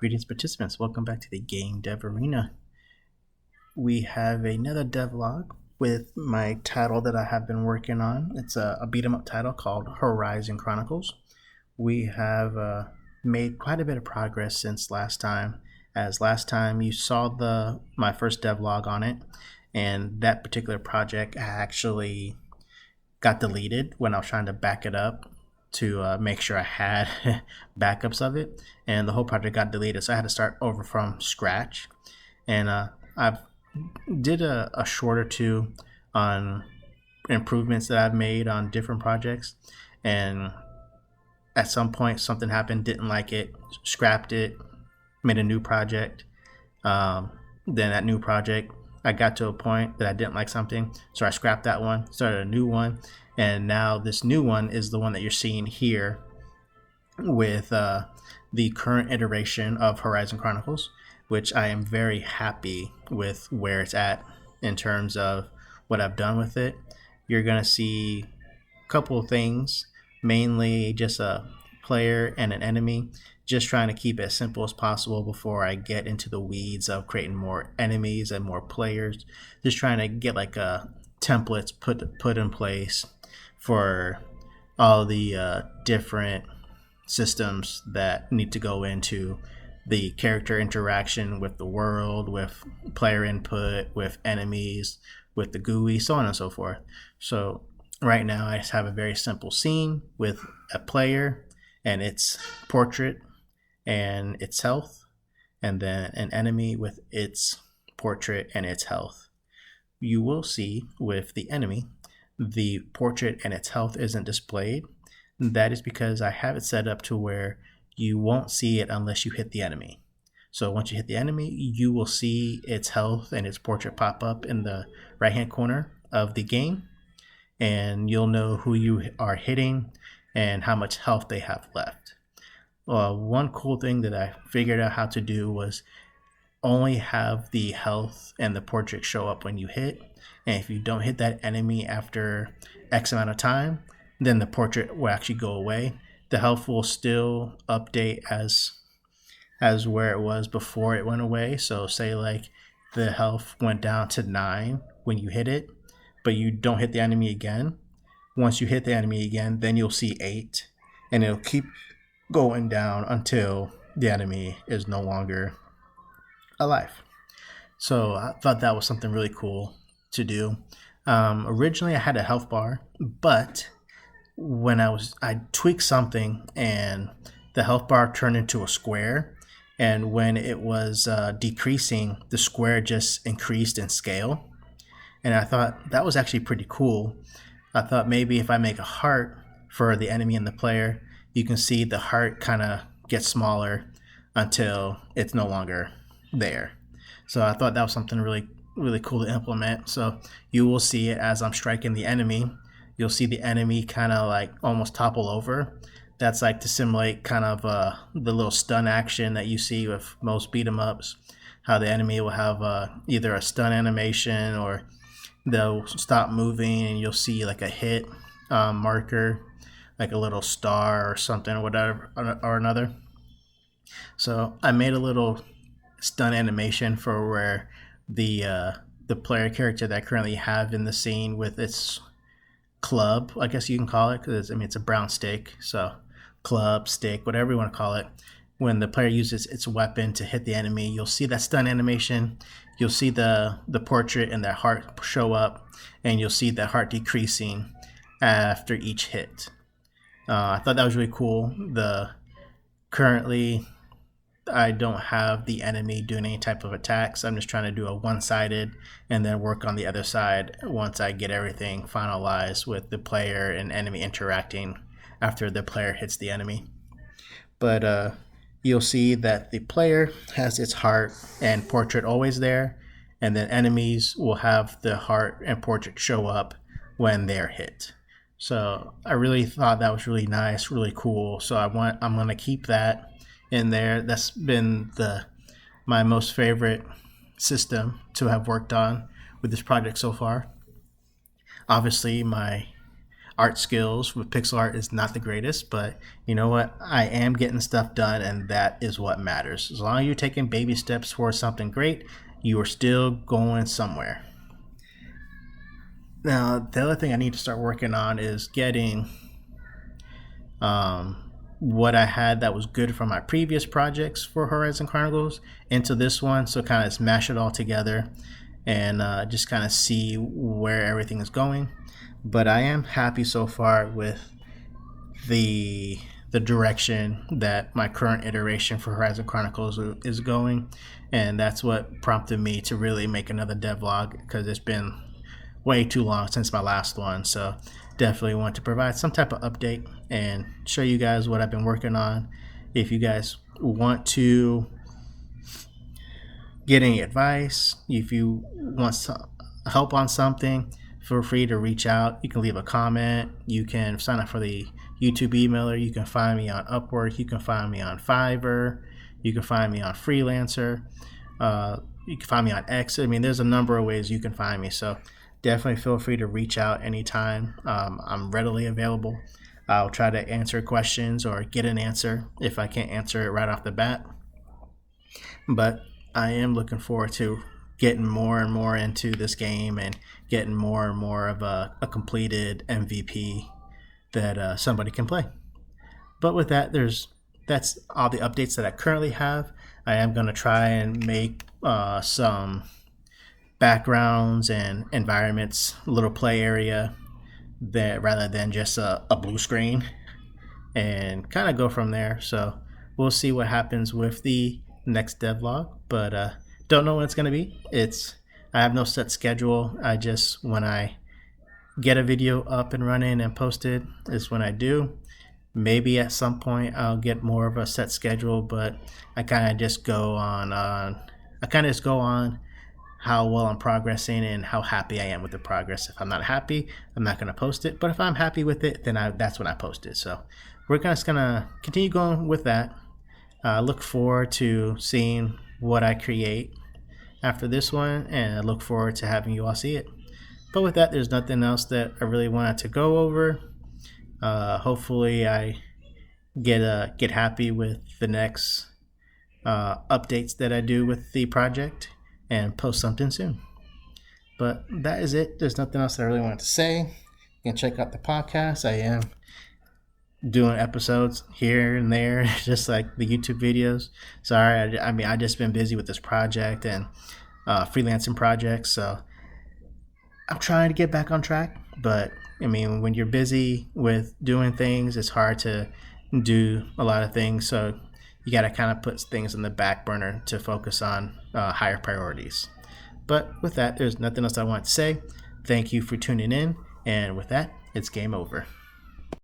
Greetings, participants. Welcome back to the Game Dev Arena. We have another devlog with my title that I have been working on. It's a beat 'em up title called Horizon Chronicles. We have made quite a bit of progress since last time. As last time you saw my first devlog on it, and that particular project actually got deleted when I was trying to back it up to make sure I had backups of it, and the whole project got deleted, so I had to start over from scratch. And I've did a short or two on improvements that I've made on different projects, and at some point something happened, didn't like it, scrapped it, made a new project. Then that new project, I got to a point that I didn't like something, so I scrapped that one, started a new one, and now this new one is the one that you're seeing here with the current iteration of Horizon Chronicles, which I am very happy with where it's at in terms of what I've done with it. You're going to see a couple of things, mainly just a player and an enemy, just trying to keep it as simple as possible before I get into the weeds of creating more enemies and more players. Just trying to get like templates put in place for all the different systems that need to go into the character interaction with the world, with player input, with enemies, with the GUI, so on and so forth. So right now I just have a very simple scene with a player and its portrait and its health, and then an enemy with its portrait and its health. You will see with the enemy, the portrait and its health isn't displayed. That is because I have it set up to where you won't see it unless you hit the enemy. So once you hit the enemy, you will see its health and its portrait pop up in the right hand corner of the game, and you'll know who you are hitting and how much health they have left. One cool thing that I figured out how to do was only have the health and the portrait show up when you hit, and if you don't hit that enemy after X amount of time, then the portrait will actually go away. The health will still update as where it was before it went away. So say like the health went down to 9 when you hit it, but you don't hit the enemy again. Once you hit the enemy again, then you'll see 8, and it'll keep going down until the enemy is no longer alive. So I thought that was something really cool to do. Originally I had a health bar, but when I tweaked something and the health bar turned into a square, and when it was decreasing, the square just increased in scale, and I thought that was actually pretty cool. I thought maybe if I make a heart for the enemy and the player, you can see the heart kind of get smaller until it's no longer there. So I thought that was something really cool to implement. So you will see it as I'm striking the enemy. You'll see the enemy kind of like almost topple over. That's like to simulate kind of the little stun action that you see with most beat 'em ups, how the enemy will have either a stun animation or they'll stop moving and you'll see like a hit marker, like a little star or something or whatever or another. So I made a little stun animation for where the player character that I currently have in the scene with its club, I guess you can call it, because it's a brown stick, so club, stick, whatever you want to call it. When the player uses its weapon to hit the enemy, you'll see that stun animation. You'll see the portrait and that heart show up, and you'll see that heart decreasing after each hit. I thought that was really cool. Currently I don't have the enemy doing any type of attacks. I'm just trying to do a one-sided and then work on the other side once I get everything finalized with the player and enemy interacting after the player hits the enemy. But you'll see that the player has its heart and portrait always there, and then enemies will have the heart and portrait show up when they're hit. So I really thought that was really nice, really cool. So I'm going to keep that in there. That's been my most favorite system to have worked on with this project so far. Obviously, my art skills with pixel art is not the greatest, but you know what? I am getting stuff done, and that is what matters. As long as you're taking baby steps towards something great, you are still going somewhere. Now, the other thing I need to start working on is getting what I had that was good from my previous projects for Horizon Chronicles into this one, so kind of smash it all together and just kind of see where everything is going. But I am happy so far with the direction that my current iteration for Horizon Chronicles is going, and that's what prompted me to really make another devlog, because it's been way too long since my last one. So definitely want to provide some type of update and show you guys what I've been working on. If you guys want to get any advice, if you want some help on something, feel free to reach out. You can leave a comment. You can sign up for the YouTube emailer. You can find me on Upwork. You can find me on Fiverr. You can find me on Freelancer. You can find me on X. I mean, there's a number of ways you can find me. So definitely feel free to reach out anytime. I'm readily available. I'll try to answer questions or get an answer if I can't answer it right off the bat. But I am looking forward to getting more and more into this game and getting more and more of a completed MVP that somebody can play. But with that, that's all the updates that I currently have. I am going to try and make some backgrounds and environments, little play area, that rather than just a blue screen, and kind of go from there. So we'll see what happens with the next devlog, but don't know when it's going to be. I have no set schedule. When I get a video up and running and posted is when I do. Maybe at some point I'll get more of a set schedule, but I kind of just go on how well I'm progressing and how happy I am with the progress. If I'm not happy, I'm not going to post it. But if I'm happy with it, then that's when I post it. So we're just going to continue going with that. Look forward to seeing what I create after this one, and I look forward to having you all see it. But with that, there's nothing else that I really wanted to go over. Hopefully I get happy with the next updates that I do with the project and post something soon. But that is it. There's nothing else I really wanted to say. You can check out the podcast. I am doing episodes here and there, just like the YouTube videos. Sorry, I just been busy with this project and freelancing projects, so I'm trying to get back on track. But I mean, when you're busy with doing things, it's hard to do a lot of things. So you got to kind of put things on the back burner to focus on higher priorities. But with that, there's nothing else I want to say. Thank you for tuning in. And with that, it's game over.